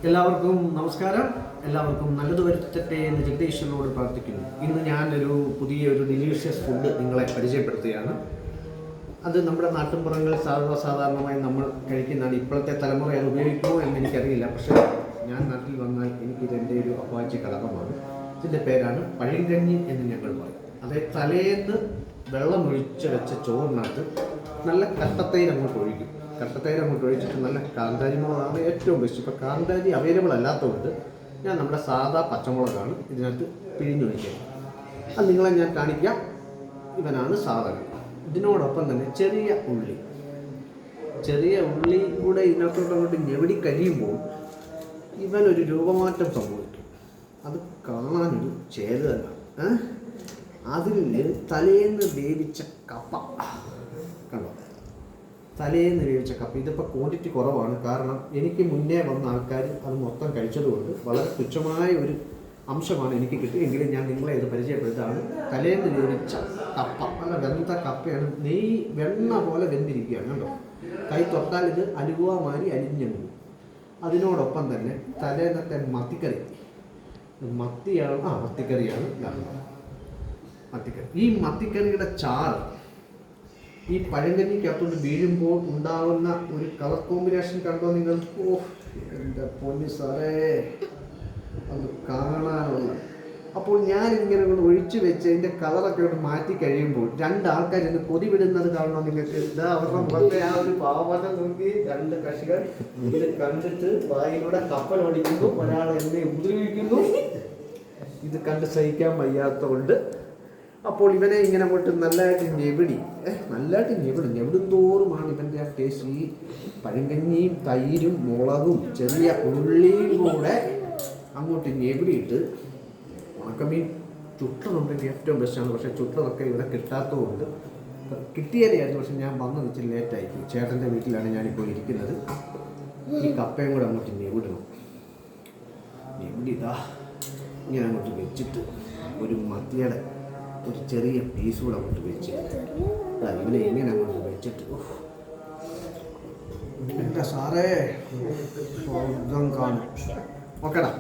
എല്ലാവർക്കും നമസ്കാരം. എല്ലാവർക്കും നല്ലത് വരുത്തട്ടെ എന്ന് ജഗദീശ്വരനോട് പ്രാർത്ഥിക്കുന്നു. ഇന്ന് ഞാനൊരു പുതിയൊരു ഡിലീഷ്യസ് ഫുഡ് നിങ്ങളെ പരിചയപ്പെടുത്തുകയാണ്. അത് നമ്മുടെ നാട്ടിൻപുറങ്ങളിൽ സാധാരണമായി നമ്മൾ കഴിക്കുന്നതാണ്. ഇപ്പോഴത്തെ തലമുറ അത് ഉപയോഗിക്കുമോ എന്ന് എനിക്കറിയില്ല. പക്ഷേ ഞാൻ നാട്ടിൽ വന്നാൽ എനിക്കിതെൻ്റെ ഒരു അപ്പാച്ചി കളകമാണ്. ഇതിൻ്റെ പേരാണ് പഴങ്കഞ്ഞി എന്ന് ഞങ്ങൾ പറയും. അതായത് തലേന്ന് വെള്ളമൊഴിച്ച് വെച്ച ചോറിനകത്ത് നല്ല കട്ടത്തൈര് അങ്ങോട്ട് ഒഴിക്കും. കട്ടത്തൈര് അങ്ങോട്ട് ഒഴിച്ചിട്ട് നല്ല കാന്താരി മുളകാണ് ഏറ്റവും ബെസ്റ്റ്. ഇപ്പോൾ കാന്താരി അവൈലബിൾ അല്ലാത്തതുകൊണ്ട് ഞാൻ നമ്മുടെ സാധാ പച്ചമുളകാണ് ഇതിനകത്ത് പിഴിഞ്ഞൊഴിക്കുന്നത്. അത് നിങ്ങളെ ഞാൻ കാണിക്കാം. ഇവനാണ് സാധനം. ഇതിനോടൊപ്പം തന്നെ ചെറിയ ഉള്ളി കൂടെ ഇതിനകത്തോട്ട് അങ്ങോട്ട് ഞെവിടി കഴിയുമ്പോൾ ഇവനൊരു രൂപമാറ്റം സംഭവിക്കും. അത് കാണാനൊരു ചേര് തന്നെ. അതിൽ തലേന്ന് വേവിച്ച കപ്പ കണ്ടോ, തലേന്ന് വേവിച്ച കപ്പ. ഇതിപ്പോൾ ക്വാണ്ടിറ്റി കുറവാണ്, കാരണം എനിക്ക് മുന്നേ വന്ന ആൾക്കാർ അത് മൊത്തം കഴിച്ചതുകൊണ്ട് വളരെ തുച്ഛമായ ഒരു അംശമാണ് എനിക്ക് കിട്ടിയെങ്കിലും ഞാൻ നിങ്ങളെ ഇത് പരിചയപ്പെടുത്താണ്. തലേന്ന് വേവിച്ച കപ്പ, നല്ല വെന്ത കപ്പയാണ്. വെണ്ണ പോലെ വെന്തിരിക്കുകയാണ് കണ്ടോ. കൈ തൊട്ടാൽ ഇത് അലുവ മാതിരി അലിഞ്ഞു. അതിനോടൊപ്പം തന്നെ തലേന്നത്തെ മത്തിക്കറി, മത്തിക്കറിയാണ് മത്തിക്കറി. ഈ മത്തിക്കറിയുടെ ചാറ് ഈ പഴങ്കഞ്ഞിക്കകത്തോട്ട് വീഴുമ്പോൾ ഉണ്ടാകുന്ന ഒരു കളർ കോമ്പിനേഷൻ കണ്ടോ നിങ്ങൾ? എൻ്റെ പൊന്നു സാറേ, അത് കാണാനുള്ള. അപ്പോൾ ഞാനിങ്ങനെ കൊണ്ട് ഒഴിച്ചു വെച്ച് അതിൻ്റെ കളറൊക്കെ ഒന്ന് മാറ്റി കഴിയുമ്പോൾ രണ്ടാൾക്കാർ ഇന്ന് കൊതി വിടുന്നത് കാണണോ നിങ്ങൾക്ക്? ഇതാ അവരുടെ മുഖത്തെ ആ ഒരു പാവനം നോക്കി, രണ്ട് കക്ഷികൾ ഇത് കണ്ടിട്ട് വായിലൂടെ കപ്പലോടിക്കുന്നു, ഒരാൾ എന്നെ ഉപദ്രവിക്കുന്നു. ഇത് കണ്ട് സഹിക്കാൻ വയ്യാത്തതുകൊണ്ട് അപ്പോൾ ഇവനെ ഇങ്ങനെ പോയിട്ട് നല്ലതായിട്ട് ഞെവിടും തോറുമാണ് ഇവൻ്റെ ആ ടേസ്റ്റ്. ഈ പഴങ്കഞ്ഞിയും തൈരും മുളകും ചെറിയ ഉള്ളിയും കൂടെ അങ്ങോട്ട് ഞെവിടിയിട്ട് ഉണക്കമീൻ ചുട്ടതുണ്ടെങ്കിൽ ഏറ്റവും ബെസ്റ്റാണ്. പക്ഷേ ചുട്ടതൊക്കെ ഇവിടെ കിട്ടാത്തതുകൊണ്ട് കിട്ടിയാലായിരുന്നു. പക്ഷെ ഞാൻ വന്നത് വെച്ച് ലേറ്റായി. ചേട്ടൻ്റെ വീട്ടിലാണ് ഞാനിപ്പോൾ ഇരിക്കുന്നത്. ഈ കപ്പയും കൂടെ അങ്ങോട്ട് ഞെവിടിതാ ഇങ്ങനെ അങ്ങോട്ട് വെച്ചിട്ട് ഒരു മത്തിയുടെ ഒരു ചെറിയ പീസ് കൂടെ അങ്ങോട്ട് വെച്ചിട്ട് ഇവനെ എങ്ങനെ അങ്ങോട്ട് വെച്ചിട്ട് എൻ്റെ സാറേ സ്വർഗം കാണും. ഓക്കേടാ.